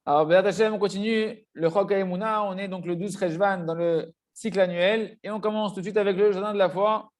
Alors, Béat Hashem, on continue le Chok HaEmuna. On est donc le 12 Rejvan dans le cycle annuel et on commence tout de suite avec le jardin de la foi.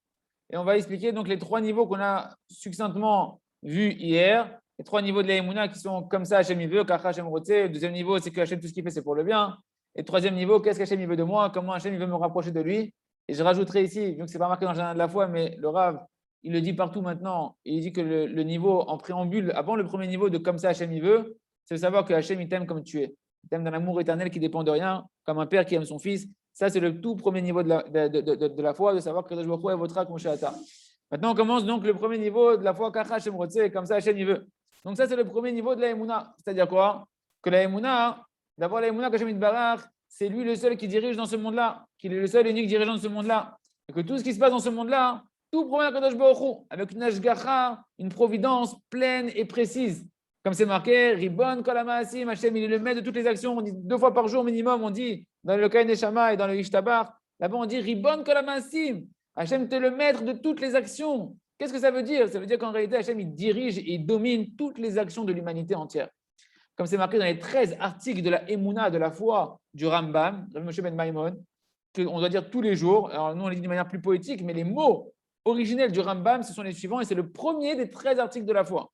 Et on va expliquer donc les trois niveaux qu'on a succinctement vus hier. Les trois niveaux de l'Aemuna qui sont comme ça, Hachem il veut, Kacha Hachem Rotse. Le deuxième niveau, c'est que Hachem, tout ce qu'il fait, c'est pour le bien. Et le troisième niveau, qu'est-ce qu'Hachem il veut de moi, comment Hachem il veut me rapprocher de lui. Et je rajouterai ici, donc c'est pas marqué dans le jardin de la foi, mais le Rav, il le dit partout maintenant. Il dit que le niveau en préambule, avant le premier niveau de comme ça Hachem il veut, c'est de savoir que Hachem il t'aime comme tu es. Il t'aime dans l'amour éternel qui dépend de rien, comme un père qui aime son fils. Ça, c'est le tout premier niveau de la foi, de savoir que Kadosh Baruch Hu est votre Akmosheata. Maintenant, on commence donc le premier niveau de la foi, Kacha Hashem Rotse, comme ça Hachem il veut. Donc ça, c'est le premier niveau de la Emouna. C'est-à-dire quoi? Que la Emouna, d'abord la Emouna qu'Hachem Itbarach, c'est lui le seul qui dirige dans ce monde-là, qu'il est le seul et unique dirigeant de ce monde-là. Et que tout ce qui se passe dans ce monde-là, tout provient de Kadosh Baruch Hu, avec une ashgacha, une providence pleine et précise. Comme c'est marqué, Ribon Kol HaMaasim, Hachem, il est le maître de toutes les actions. On dit 2 fois par jour minimum, on dit dans le Kain Neshama et dans le Ishtabar. Là-bas, on dit Ribon Kol HaMaasim. Hachem, tu es le maître de toutes les actions. Qu'est-ce que ça veut dire? Ça veut dire qu'en réalité, Hachem, il dirige et il domine toutes les actions de l'humanité entière. Comme c'est marqué dans les 13 articles de la Emouna, de la foi du Rambam, Rabbi Moshe Ben Maimon, qu'on doit dire tous les jours. Alors, nous, on les dit de manière plus poétique, mais les mots originels du Rambam, ce sont les suivants, et c'est le premier des 13 articles de la foi.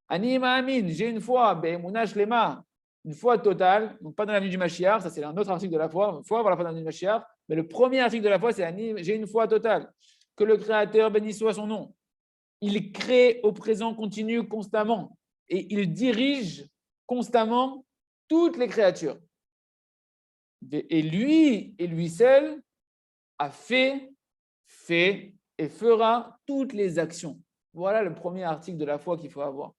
Ani Ma'amin, j'ai une foi, Be'emouna Shlema, une foi totale, donc pas dans l'avenue du Mashiach, ça c'est un autre article de la foi, une foi, voilà, pas dans l'avenue du Mashiach, mais le premier article de la foi, c'est Ani, j'ai une foi totale, que le Créateur béni soit son nom. Il crée au présent continu constamment et il dirige constamment toutes les créatures. Et lui seul, a fait et fera toutes les actions. Voilà le premier article de la foi qu'il faut avoir.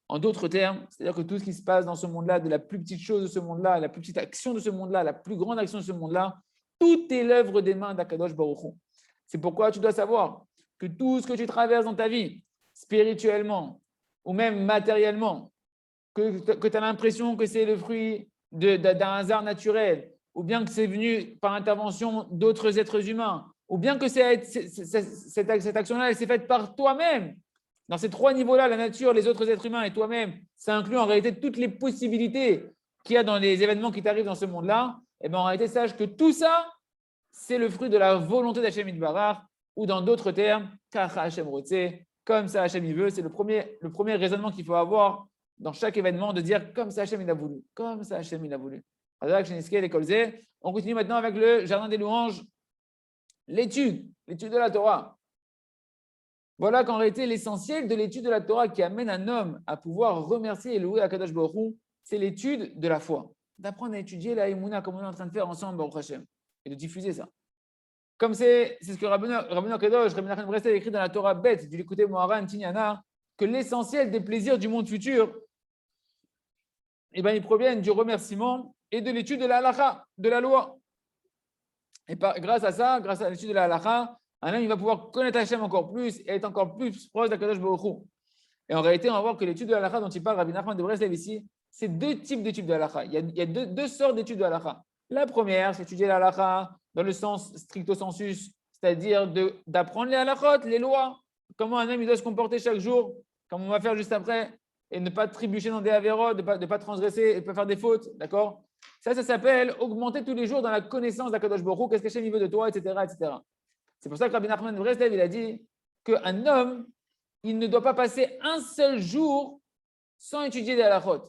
En d'autres termes, c'est-à-dire que tout ce qui se passe dans ce monde-là, de la plus petite chose de ce monde-là, la plus petite action de ce monde-là, la plus grande action de ce monde-là, tout est l'œuvre des mains d'Akadosh Baruch Hu. C'est pourquoi tu dois savoir que tout ce que tu traverses dans ta vie, spirituellement ou même matériellement, que tu as l'impression que c'est le fruit d'un hasard naturel, ou bien que c'est venu par intervention d'autres êtres humains, ou bien que cette action-là, elle s'est faite par toi-même. Dans ces trois niveaux-là, la nature, les autres êtres humains et toi-même, ça inclut en réalité toutes les possibilités qu'il y a dans les événements qui t'arrivent dans ce monde-là. Et bien en réalité, sache que tout ça, c'est le fruit de la volonté d'Hachem Itbarach, ou dans d'autres termes, Kacha Hachem Rotse, comme ça Hachem il veut. C'est le premier raisonnement qu'il faut avoir dans chaque événement, de dire comme ça Hachem il a voulu. Comme ça Hachem il a voulu. On continue maintenant avec le jardin des louanges, l'étude de la Torah. Voilà qu'en réalité, l'essentiel de l'étude de la Torah qui amène un homme à pouvoir remercier et louer Akadosh Baruch Hu, c'est l'étude de la foi. D'apprendre à étudier la Emouna comme on est en train de faire ensemble, Baruch Hashem, et de diffuser ça. Comme c'est ce que Rabbeinu Kadosh, Rabbi Nachman Breslev écrit dans la Torah bête du Likutei Moharan Tinyana, que l'essentiel des plaisirs du monde futur, eh ben, ils proviennent du remerciement et de l'étude de la halakha, de la loi. Et grâce à ça, grâce à l'étude de la halakha, un homme il va pouvoir connaître Hachem encore plus et être encore plus proche d'Akadosh Baruch Hu. Et en réalité, on va voir que l'étude de la halakha dont il parle Rabbi Nachman de Breslev ici, c'est 2 types d'études de la halakha. Il y a deux sortes d'études de la halakha. La première, c'est étudier la halakha dans le sens stricto sensus, c'est-à-dire d'apprendre les halakhot, les lois, comment un homme il doit se comporter chaque jour, comme on va faire juste après, et ne pas trébucher dans des avérotes, de ne pas transgresser et ne pas faire des fautes, d'accord? Ça s'appelle augmenter tous les jours dans la connaissance d'Akadosh Baruch Hu, qu'est-ce qu'Hachem veut de toi, etc., etc. C'est pour ça que Rabbi Nachman de Breslev, il a dit qu'un homme, il ne doit pas passer un seul jour sans étudier des halakhot.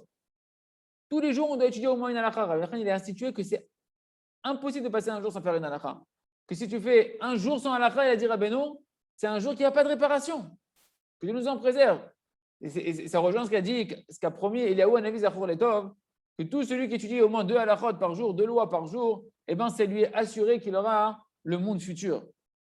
Tous les jours, on doit étudier au moins une halakha. Rabbi Nachman, il a institué que c'est impossible de passer un jour sans faire une halakha. Que si tu fais un jour sans halakha, il a dit Rabbeinu, c'est un jour qui n'a pas de réparation. Que Dieu nous en préserve. Et ça rejoint ce qu'a promis Eliyahu Hanavi Zachor Letov, que tout celui qui étudie au moins 2 halakhot par jour, 2 lois par jour, eh ben, c'est lui assuré qu'il aura le monde futur.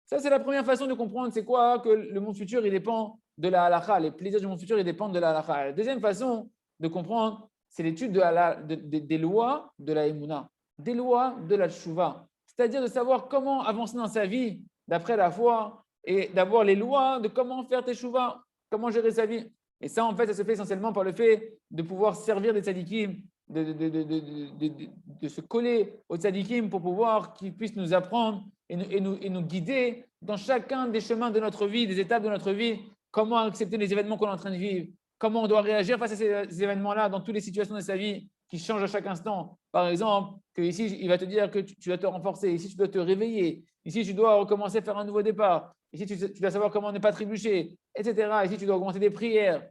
Ça, c'est la première façon de comprendre c'est quoi que le monde futur, il dépend de la halakha. Les plaisirs du monde futur, ils dépendent de la halakha. La deuxième façon de comprendre, c'est l'étude des lois de la Emouna, des lois de la Tchouva. C'est-à-dire de savoir comment avancer dans sa vie d'après la foi et d'avoir les lois de comment faire tes Tchouva, comment gérer sa vie. Et ça, en fait, ça se fait essentiellement par le fait de pouvoir servir des tzadikim, de se coller aux tzadikim pour pouvoir qu'ils puissent nous apprendre et nous guider dans chacun des chemins de notre vie, des étapes de notre vie, comment accepter les événements qu'on est en train de vivre, comment on doit réagir face à ces événements-là dans toutes les situations de sa vie qui changent à chaque instant. Par exemple, que ici, il va te dire que tu dois te renforcer. Ici, tu dois te réveiller. Ici, tu dois recommencer à faire un nouveau départ. Ici, tu dois savoir comment ne pas trébucher, etc. Ici, tu dois augmenter des prières.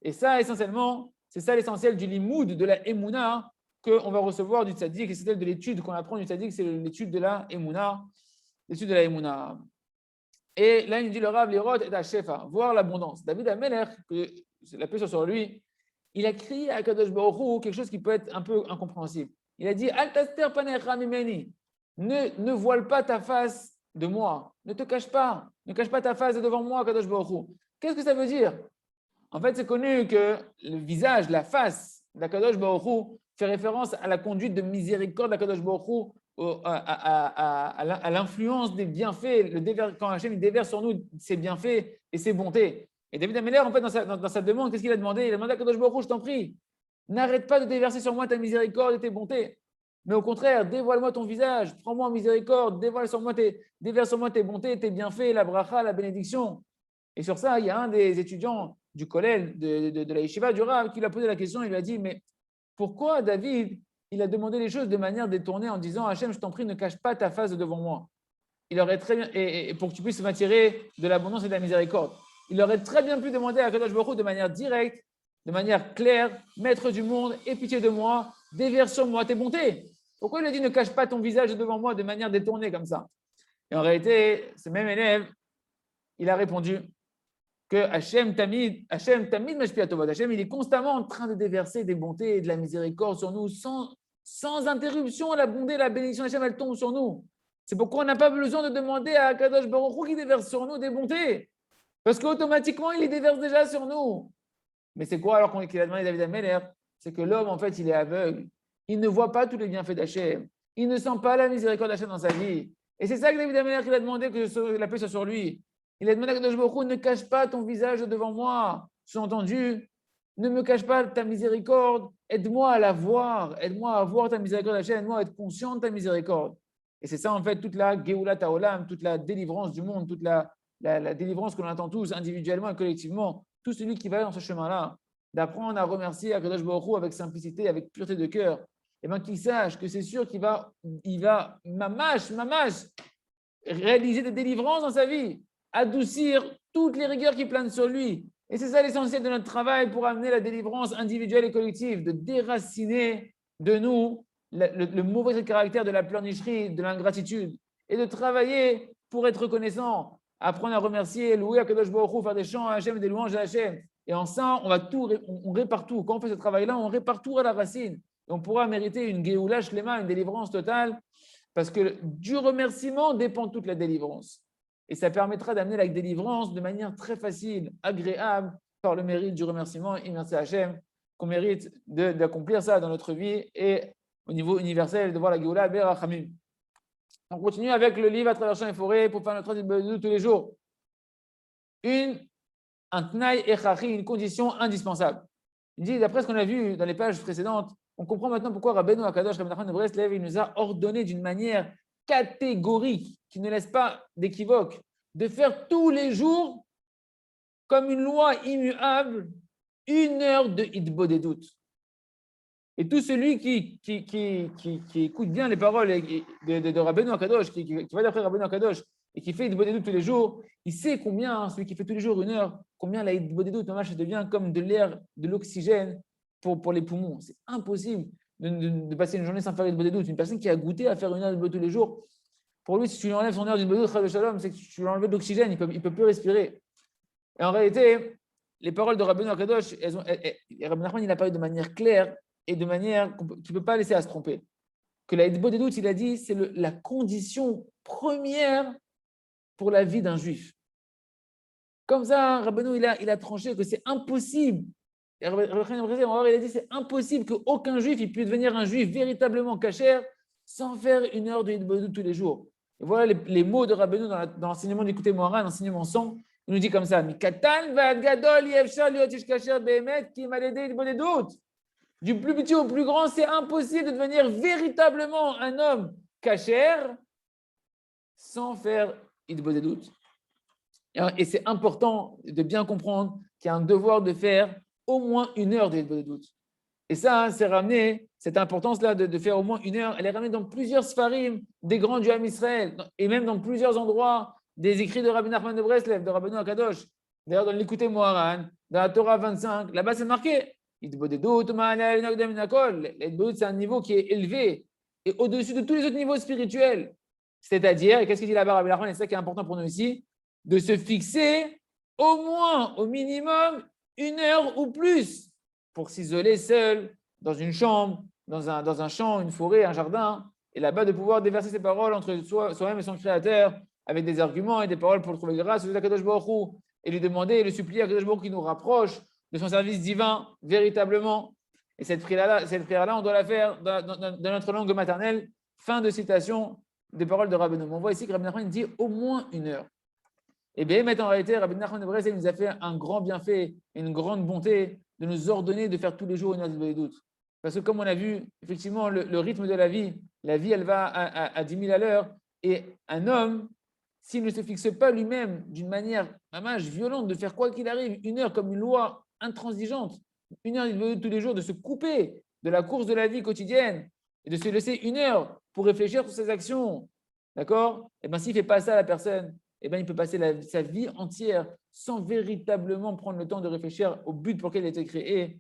Et ça, essentiellement, c'est ça l'essentiel du limoud, de la Emouna, qu'on va recevoir du tzaddik. Et c'est celle de l'étude qu'on apprend du tzaddik, c'est l'étude de la Emouna. L'étude de la Emouna. Et là, il nous dit le Rav, l'Irot et Shefa, voir l'abondance. David Amelech, que la paix soit sur lui, il a crié à Kadosh Baruch Hu quelque chose qui peut être un peu incompréhensible. Il a dit Al taster panecha mimeni, ne voile pas ta face de moi, ne te cache pas, ne cache pas ta face devant moi, Kadosh Baruch Hu. Qu'est-ce que ça veut dire? En fait, c'est connu que le visage, la face d'Akadosh Baruch Hu fait référence à la conduite de miséricorde d'Akadosh Baruch Hu, à l'influence des bienfaits, quand Hachem il déverse sur nous ses bienfaits et ses bontés. Et David Ameller, en fait, dans sa demande, qu'est-ce qu'il a demandé? Il a demandé à Kadosh Baruch Hu, je t'en prie, n'arrête pas de déverser sur moi ta miséricorde et tes bontés. Mais au contraire, dévoile-moi ton visage, prends-moi en miséricorde, déverse sur moi tes bontés, tes bienfaits, la bracha, la bénédiction. Et sur ça, il y a un des étudiants du collège de la yeshiva du Rav qui lui a posé la question, il lui a dit, mais pourquoi David, il a demandé les choses de manière détournée en disant, Hachem, je t'en prie, ne cache pas ta face devant moi. Il aurait très bien, et pour que tu puisses m'attirer de l'abondance et de la miséricorde. Il aurait très bien pu demander à Kadosh Baruch Hu de manière directe, de manière claire, maître du monde, aie pitié de moi, déverse sur moi tes bontés. Pourquoi il a dit ne cache pas ton visage devant moi de manière détournée comme ça? Et en réalité, ce même élève, il a répondu que Hachem Tamid Mashpiatovat. Hachem, il est constamment en train de déverser des bontés et de la miséricorde sur nous sans interruption. La bonté, la bénédiction Hachem, elle tombe sur nous. C'est pourquoi on n'a pas besoin de demander à Kadosh Baruch Hu qui déverse sur nous des bontés. Parce qu'automatiquement, il les déverse déjà sur nous. Mais c'est quoi alors qu'il a demandé à David Ameller? C'est que l'homme, en fait, il est aveugle. Il ne voit pas tous les bienfaits d'Hachem. Il ne sent pas la miséricorde d'Hachem dans sa vie. Et c'est ça que David Ameller, il a demandé que la paix soit sur lui. Il a demandé à Kadosh Baruch Hu, ne cache pas ton visage devant moi. Sous-entendu, ne me cache pas ta miséricorde. Aide-moi à la voir. Aide-moi à voir ta miséricorde d'Hachem. Aide-moi à être conscient de ta miséricorde. Et c'est ça, en fait, toute la Géoula Taolam, toute la délivrance du monde, toute la délivrance que l'on attend tous, individuellement et collectivement. Tout celui qui va dans ce chemin-là, d'apprendre à remercier Akadosh Baruch Hu avec simplicité, avec pureté de cœur, et bien qu'il sache que c'est sûr qu'il va mamash, réaliser des délivrances dans sa vie, adoucir toutes les rigueurs qui planent sur lui. Et c'est ça l'essentiel de notre travail pour amener la délivrance individuelle et collective, de déraciner de nous le mauvais caractère de la pleurnicherie, de l'ingratitude, et de travailler pour être reconnaissant, apprendre à remercier, louer Akadosh Baruch Hu, faire des chants à Hachem et des louanges à Hachem. Et en ça, on répare tout. Quand on fait ce travail-là, on répare tout à la racine. Et on pourra mériter une Géoula Shlema, une délivrance totale, parce que du remerciement dépend toute la délivrance. Et ça permettra d'amener la délivrance de manière très facile, agréable, par le mérite du remerciement. Et merci à Hachem qu'on mérite d'accomplir ça dans notre vie et au niveau universel, de voir la Géoula Berachamim. On continue avec le livre à travers champs et forêts pour faire notre de tous les jours. Un tnaï echachi, une condition indispensable. Il dit, d'après ce qu'on a vu dans les pages précédentes, on comprend maintenant pourquoi Rabbeinu Akadosh, Rabbi Nachman de Breslev, il nous a ordonné d'une manière catégorique, qui ne laisse pas d'équivoque, de faire tous les jours, comme une loi immuable, 1 heure de hitbodedut. Et tout celui qui écoute bien les paroles de Rabbeinu Akadosh, qui va d'après Rabbeinu Akadosh, et qui fait hitbodedut tous les jours, il sait combien, celui qui fait tous les jours 1 heure, combien la hitbodedut, ça devient comme de l'air, de l'oxygène pour les poumons. C'est impossible de passer une journée sans faire hitbodedut. Une personne qui a goûté à faire 1 heure d'hitbodedut tous les jours, pour lui, si tu lui enlèves son heure d'hitbodedut, c'est que tu lui enlèves de l'oxygène, il ne peut plus respirer. Et en réalité, les paroles de Rabbeinu Akadosh, Rabbi Nachman, il a parlé de manière claire et de manière qui ne peut pas laisser à se tromper. Que la hitbodedut, il a dit, c'est la condition première pour la vie d'un juif. Comme ça, Rabbeinu, il a tranché que c'est impossible. Et il a dit, c'est impossible qu'aucun juif il puisse devenir un juif véritablement kasher sans faire 1 heure de hitbodedut tous les jours. Et voilà les mots de Rabbeinu dans l'enseignement d'Écouter Moharan, l'enseignement 100. Il nous dit comme ça, Mikatan va'ad gadol yefshar liot ish kasher be'emet ki maledei hitbodedut. Du plus petit au plus grand, c'est impossible de devenir véritablement un homme kasher sans faire hitbodedut. Et c'est important de bien comprendre qu'il y a un devoir de faire au moins 1 heure de hitbodedut. Et ça, c'est ramené cette importance-là de faire au moins 1 heure, elle est ramenée dans plusieurs sfarim des grands du Ham Israël, et même dans plusieurs endroits des écrits de Rabbi Nachman de Breslev, de Rabbeinu Akadosh. D'ailleurs, dans l'Écouté Moharan, dans la Torah 25, là-bas, c'est marqué. L'Itbodedut, c'est un niveau qui est élevé et au-dessus de tous les autres niveaux spirituels. C'est-à-dire, et qu'est-ce qu'il dit là-bas, Rabbi Nachman, et c'est ça qui est important pour nous ici, de se fixer au moins, au minimum, 1 heure ou plus pour s'isoler seul dans une chambre, dans un champ, une forêt, un jardin, et là-bas de pouvoir déverser ses paroles entre soi-même et son Créateur avec des arguments et des paroles pour trouver grâce à Kadosh Baruch Hu, et lui demander et le supplier à Kadosh Baruch Hu qui nous rapproche de son service divin véritablement. Et cette prière-là, on doit la faire dans notre langue maternelle. Fin de citation des paroles de Rabbi Nachman. On voit ici que Rabbi Nachman dit au moins 1 heure. Et bien, maintenant, en réalité, Rabbi Nachman de Breslev nous a fait un grand bienfait et une grande bonté de nous ordonner de faire tous les jours une heure de doute. Parce que comme on a vu, effectivement, le rythme de la vie, elle va à 10 000 à l'heure. Et un homme, s'il ne se fixe pas lui-même d'une manière violente de faire quoi qu'il arrive, 1 heure comme une loi intransigeante, 1 heure tous les jours, de se couper de la course de la vie quotidienne et de se laisser 1 heure pour réfléchir sur ses actions, d'accord? Et bien, s'il ne fait pas ça à la personne, eh bien, il peut passer sa vie entière sans véritablement prendre le temps de réfléchir au but pour lequel il a été créé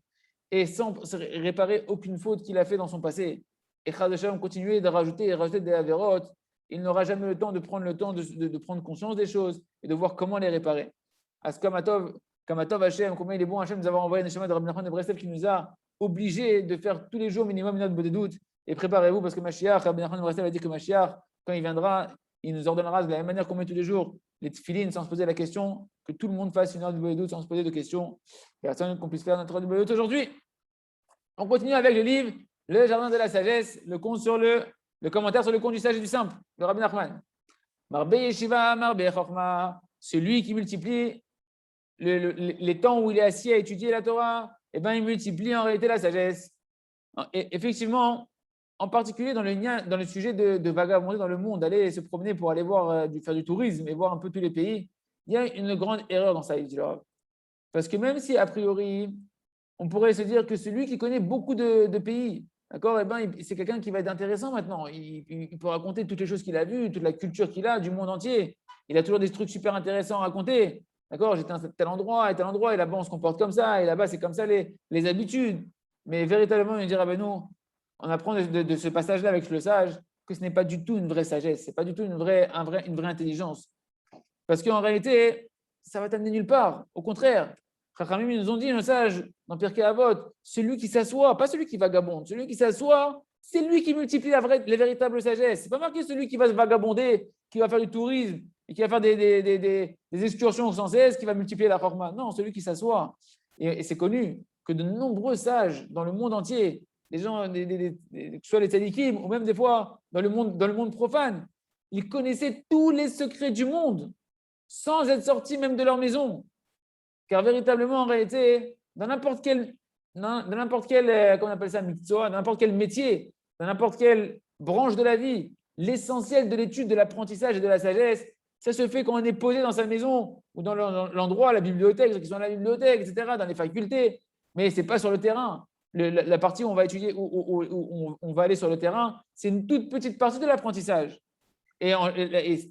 et sans réparer aucune faute qu'il a fait dans son passé. Et Chas v'Shalom continuer de rajouter et rajouter des avérotes. Il n'aura jamais le temps de prendre prendre conscience des choses et de voir comment les réparer. Kamatov Hashem, combien il est bon Hashem de nous avoir envoyé un chemin de Rabbi Nachman de Breslev qui nous a obligés de faire tous les jours minimum une note de doute. Et préparez-vous parce que Mashiach, Rabbi Nachman de Breslev a dit que Mashiach, quand il viendra, il nous ordonnera de la même manière qu'on met tous les jours les tefilines sans se poser la question, que tout le monde fasse une heure de doute sans se poser de questions. Et attendre qu'on puisse faire notre heure de doute aujourd'hui. On continue avec le livre Le Jardin de la Sagesse, le commentaire sur le conte du sage et du simple de Rabbi Nachman. Marbe Yeshiva, Marbe Chokma, celui qui multiplie les temps où il est assis à étudier la Torah, eh ben, il multiplie en réalité la sagesse. Et effectivement, en particulier dans le sujet de vagabonder dans le monde, aller se promener pour aller faire du tourisme et voir un peu tous les pays, il y a une grande erreur dans ça, il dit là. Parce que même si, a priori, on pourrait se dire que celui qui connaît beaucoup de pays, d'accord, eh ben, c'est quelqu'un qui va être intéressant maintenant. Il peut raconter toutes les choses qu'il a vues, toute la culture qu'il a du monde entier. Il a toujours des trucs super intéressants à raconter. D'accord, j'étais à tel endroit, et là-bas, on se comporte comme ça, et là-bas, c'est comme ça les habitudes. Mais véritablement, il dira, ben non, on apprend de ce passage-là avec le sage que ce n'est pas du tout une vraie sagesse, ce n'est pas du tout une vraie intelligence. Parce qu'en réalité, ça va t'amener nulle part. Au contraire, Chachamim, ils nous ont dit, nos sages, dans Pirkei Avot, celui qui s'assoit, pas celui qui vagabonde, celui qui s'assoit, c'est lui qui multiplie les véritables sagesses. Ce n'est pas marqué celui qui va se vagabonder, qui va faire du tourisme et qui va faire des excursions sans cesse, qui va multiplier la chorma. Non, celui qui s'assoit. Et c'est connu que de nombreux sages dans le monde entier, des gens, que ce soit les tzadikim, ou même des fois dans le monde profane, ils connaissaient tous les secrets du monde, sans être sortis même de leur maison. Car véritablement, en réalité, dans n'importe quel, comment on appelle ça, dans n'importe quel métier, dans n'importe quelle branche de la vie, l'essentiel de l'étude, de l'apprentissage et de la sagesse, ça se fait quand on est posé dans sa maison ou dans l'endroit, la bibliothèque, ceux qui sont à la bibliothèque, etc., dans les facultés. Mais ce n'est pas sur le terrain. La partie où on va étudier, où on va aller sur le terrain, c'est une toute petite partie de l'apprentissage. Et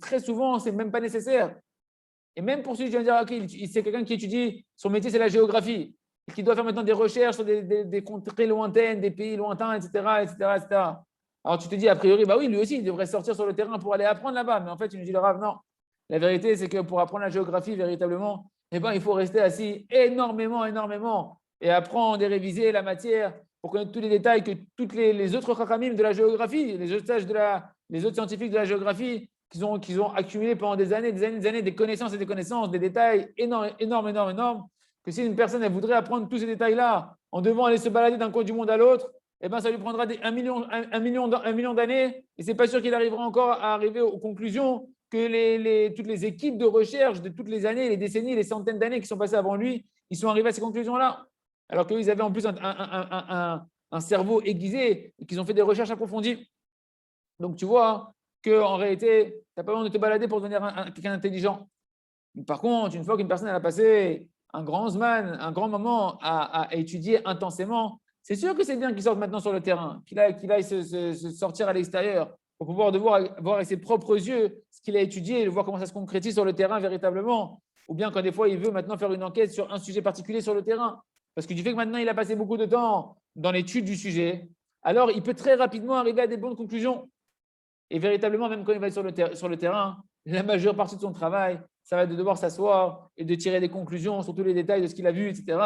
très souvent, ce n'est même pas nécessaire. Et même pour celui qui va dire, OK, c'est quelqu'un qui étudie, son métier, c'est la géographie, et qui doit faire maintenant des recherches sur des contrées lointaines, des pays lointains, etc., etc., etc. Alors tu te dis, a priori, bah oui, lui aussi, il devrait sortir sur le terrain pour aller apprendre là-bas. Mais en fait, tu nous dis, le Rav, non. La vérité, c'est que pour apprendre la géographie, véritablement, eh ben, il faut rester assis énormément et apprendre et réviser la matière pour connaître tous les détails que toutes les autres chachamim de la géographie, les autres scientifiques de la géographie, qu'ils ont accumulé pendant des années, des connaissances et des connaissances, des détails énormes, que si une personne elle voudrait apprendre tous ces détails-là en devant aller se balader d'un coin du monde à l'autre, eh ben, ça lui prendra 1 million d'années et ce n'est pas sûr qu'il arrivera encore à arriver aux conclusions que toutes les équipes de recherche de toutes les années, les décennies, les centaines d'années qui sont passées avant lui, ils sont arrivés à ces conclusions-là. Alors qu'ils avaient en plus un cerveau aiguisé et qu'ils ont fait des recherches approfondies. Donc, tu vois qu'en réalité, tu n'as pas besoin de te balader pour devenir quelqu'un d'intelligent. Par contre, une fois qu'une personne elle a passé un grand zman, un grand moment à étudier intensément, C'est sûr que c'est bien qu'il sorte maintenant sur le terrain, qu'il aille se sortir à l'extérieur pour pouvoir voir avec ses propres yeux ce qu'il a étudié et voir comment ça se concrétise sur le terrain véritablement. Ou bien quand des fois, il veut maintenant faire une enquête sur un sujet particulier sur le terrain. Parce que du fait que maintenant, il a passé beaucoup de temps dans l'étude du sujet, alors il peut très rapidement arriver à des bonnes conclusions. Et véritablement, même quand il va être sur le terrain, la majeure partie de son travail, ça va être de devoir s'asseoir et de tirer des conclusions sur tous les détails de ce qu'il a vu, etc.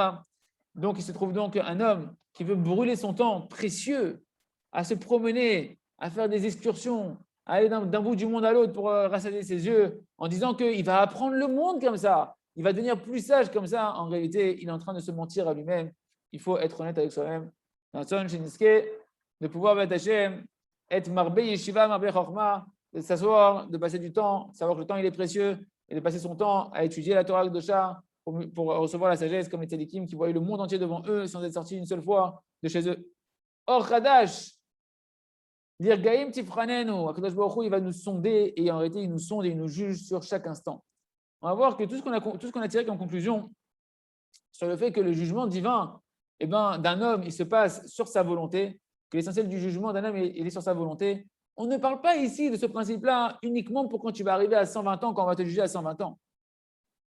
Donc, il se trouve donc un homme qui veut brûler son temps précieux à se promener, à faire des excursions, à aller d'un bout du monde à l'autre pour rassasier ses yeux, en disant qu'il va apprendre le monde comme ça, il va devenir plus sage comme ça. En réalité, il est en train de se mentir à lui-même. Il faut être honnête avec soi-même. De pouvoir être marbe yeshiva, marbe chorma, de s'asseoir, de passer du temps, savoir que le temps il est précieux, et de passer son temps à étudier la Torah Kedosha pour recevoir la sagesse comme les tzadikim qui voyaient le monde entier devant eux sans être sortis une seule fois de chez eux. Or, Chadash, l'Irgaim Tifranenu, Akadosh Baruch Hu, il va nous sonder et en réalité, il nous sonde et il nous juge sur chaque instant. On va voir que tout ce qu'on a tiré comme conclusion sur le fait que le jugement divin d'un homme, il se passe sur sa volonté, que l'essentiel du jugement d'un homme, il est sur sa volonté. On ne parle pas ici de ce principe-là uniquement pour quand tu vas arriver à 120 ans, quand on va te juger à 120 ans.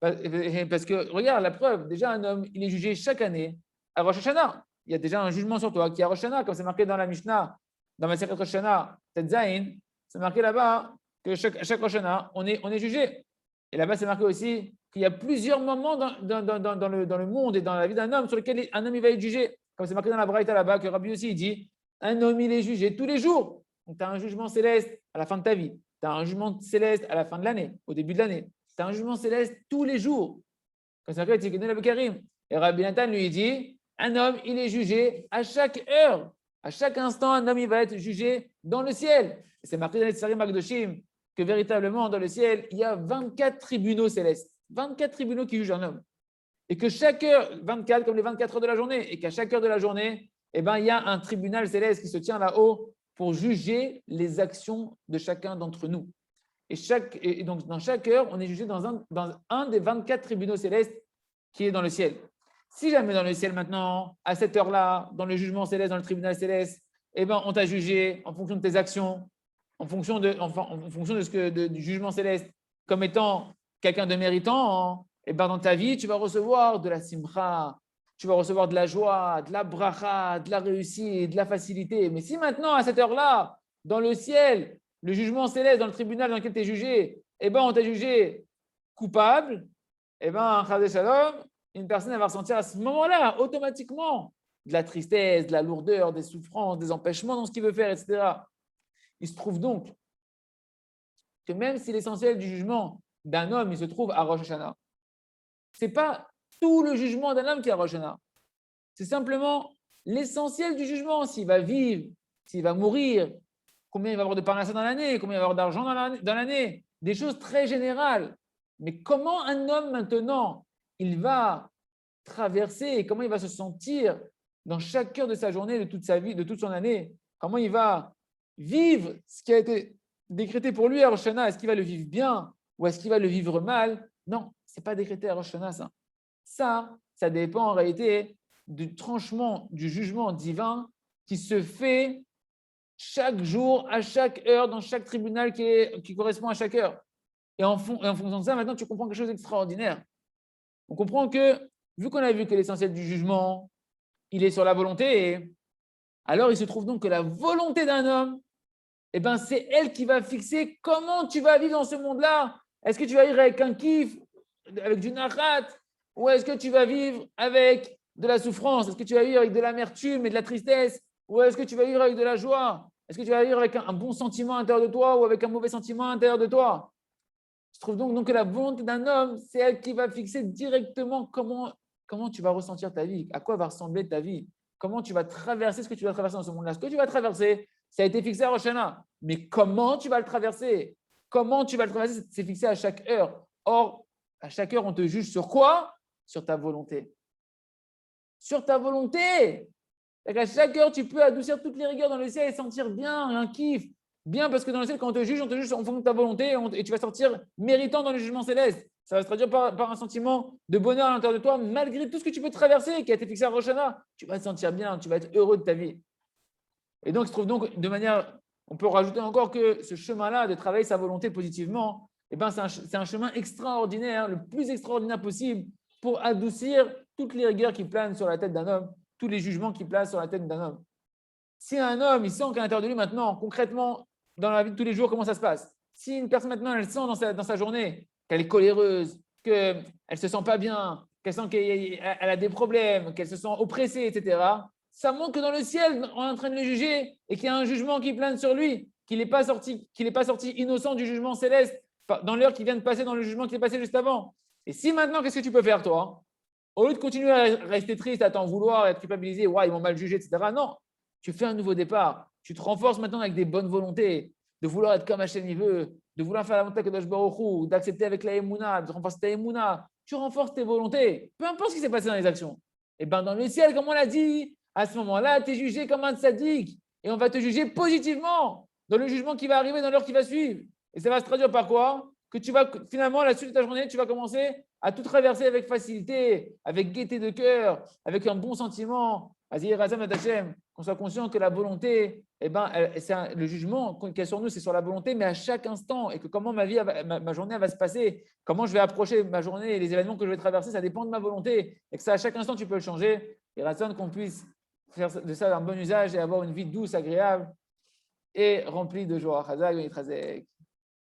Parce que, regarde, la preuve, déjà un homme, il est jugé chaque année à Rosh Hashanah. Il y a déjà un jugement sur toi qui est à Rosh Hashanah, comme c'est marqué dans la Mishnah, dans ma Masechet Rosh Hashanah, Tetzain, c'est marqué là-bas que chaque Rosh Hashanah, on est jugé. Et là-bas, c'est marqué aussi qu'il y a plusieurs moments dans le monde et dans la vie d'un homme sur lesquels un homme il va être jugé. Comme c'est marqué dans la Braïta là-bas, que Rabbi aussi dit, un homme il est jugé tous les jours. Donc, tu as un jugement céleste à la fin de ta vie. Tu as un jugement céleste à la fin de l'année, au début de l'année. Tu as un jugement céleste tous les jours. Comme c'est marqué, Tzidkenu Karim. Et Rabbi Nathan lui dit, un homme il est jugé à chaque heure. À chaque instant, un homme il va être jugé dans le ciel. Et c'est marqué dans les Tsarim Akdoshim que véritablement dans le ciel, il y a 24 tribunaux célestes. 24 tribunaux qui jugent un homme. Et que chaque heure, 24 comme les 24 heures de la journée, et qu'à chaque heure de la journée, il y a un tribunal céleste qui se tient là-haut pour juger les actions de chacun d'entre nous. Et donc, dans chaque heure, on est jugé dans un des 24 tribunaux célestes qui est dans le ciel. Si jamais dans le ciel maintenant, à cette heure-là, dans le jugement céleste, dans le tribunal céleste, on t'a jugé en fonction de tes actions, en fonction du jugement céleste, comme étant quelqu'un de méritant, dans ta vie, tu vas recevoir de la simcha, tu vas recevoir de la joie, de la bracha, de la réussite, de la facilité. Mais si maintenant, à cette heure-là, dans le ciel, le jugement céleste, dans le tribunal dans lequel tu es jugé, on t'a jugé coupable, Chadé Shalom, une personne elle va ressentir à ce moment-là, automatiquement, de la tristesse, de la lourdeur, des souffrances, des empêchements dans ce qu'il veut faire, etc. Il se trouve donc que même si l'essentiel du jugement d'un homme, il se trouve à Rosh Hashanah, ce n'est pas tout le jugement d'un homme qui est à Rosh Hashanah. C'est simplement l'essentiel du jugement, s'il va vivre, s'il va mourir, combien il va avoir de parnassa dans l'année, combien il va avoir d'argent dans l'année, des choses très générales. Mais comment un homme maintenant, il va traverser et comment il va se sentir dans chaque heure de sa journée, de toute sa vie, de toute son année, comment il va vivre ce qui a été décrété pour lui à Rosh Hashanah, est-ce qu'il va le vivre bien ou est-ce qu'il va le vivre mal? Non, ce n'est pas décrété à Rosh Hashanah, ça. Ça dépend en réalité du tranchement, du jugement divin qui se fait chaque jour, à chaque heure, dans chaque tribunal qui correspond à chaque heure. Et en fonction de ça, maintenant, tu comprends quelque chose d'extraordinaire. On comprend que, vu qu'on a vu que l'essentiel du jugement, il est sur la volonté, alors il se trouve donc que la volonté d'un homme, c'est elle qui va fixer comment tu vas vivre dans ce monde-là. Est-ce que tu vas vivre avec un kiff, avec du nachat, ou est-ce que tu vas vivre avec de la souffrance? Est-ce que tu vas vivre avec de l'amertume et de la tristesse? Ou est-ce que tu vas vivre avec de la joie? Est-ce que tu vas vivre avec un bon sentiment à l'intérieur de toi ou avec un mauvais sentiment à l'intérieur de toi? Je trouve donc que la volonté d'un homme, c'est elle qui va fixer directement comment tu vas ressentir ta vie, à quoi va ressembler ta vie, comment tu vas traverser ce que tu vas traverser dans ce monde-là. Ce que tu vas traverser, ça a été fixé à Rosh Hashanah. Mais comment tu vas le traverser? Comment tu vas le traverser, c'est fixé à chaque heure. Or, à chaque heure, on te juge sur quoi? Sur ta volonté. Sur ta volonté. À chaque heure, tu peux adoucir toutes les rigueurs dans le ciel et sentir bien, un kiff. Bien, parce que dans le ciel, quand on te juge en fonction de ta volonté et tu vas sortir méritant dans le jugement céleste. Ça va se traduire par un sentiment de bonheur à l'intérieur de toi, malgré tout ce que tu peux traverser, qui a été fixé à Rosh Hashanah. Tu vas te sentir bien, tu vas être heureux de ta vie. Et donc, il se trouve donc de manière, on peut rajouter encore que ce chemin-là de travailler sa volonté positivement, eh ben, c'est un chemin extraordinaire, le plus extraordinaire possible pour adoucir toutes les rigueurs qui planent sur la tête d'un homme, tous les jugements qui planent sur la tête d'un homme. Si un homme, il sent qu'à l'intérieur de lui maintenant, concrètement, dans la vie de tous les jours, comment ça se passe? Si une personne maintenant, elle sent dans sa journée qu'elle est coléreuse, qu'elle ne se sent pas bien, qu'elle sent qu'elle a des problèmes, qu'elle se sent oppressée, etc., ça montre que dans le ciel, on est en train de le juger et qu'il y a un jugement qui plane sur lui, qu'il n'est pas sorti innocent du jugement céleste dans l'heure qui vient de passer, dans le jugement qui est passé juste avant. Et si maintenant, qu'est-ce que tu peux faire, toi? Au lieu de continuer à rester triste, à t'en vouloir, à être culpabilisé, ouais, ils m'ont mal jugé, etc., non, tu fais un nouveau départ. Tu te renforces maintenant avec des bonnes volontés, de vouloir être comme Hachem il veut, de vouloir faire la volonté de Kadosh Baruch Hu, d'accepter avec la Emouna, de renforcer ta Emouna. Tu renforces tes volontés, peu importe ce qui s'est passé dans les actions. Et bien dans le ciel, comme on l'a dit, à ce moment-là, tu es jugé comme un tzaddik et on va te juger positivement dans le jugement qui va arriver dans l'heure qui va suivre. Et ça va se traduire par quoi? Que tu vas finalement, la suite de ta journée, tu vas commencer à tout traverser avec facilité, avec gaieté de cœur, avec un bon sentiment. Azir Razam Hashem, qu'on soit conscient que la volonté, eh ben, le jugement qu'il y a sur nous, c'est sur la volonté, mais à chaque instant, et que comment ma journée va se passer, comment je vais approcher ma journée et les événements que je vais traverser, ça dépend de ma volonté, et que ça, à chaque instant, tu peux le changer. Et Razam, qu'on puisse faire de ça un bon usage et avoir une vie douce, agréable et remplie de joie. Chazak, Chazak.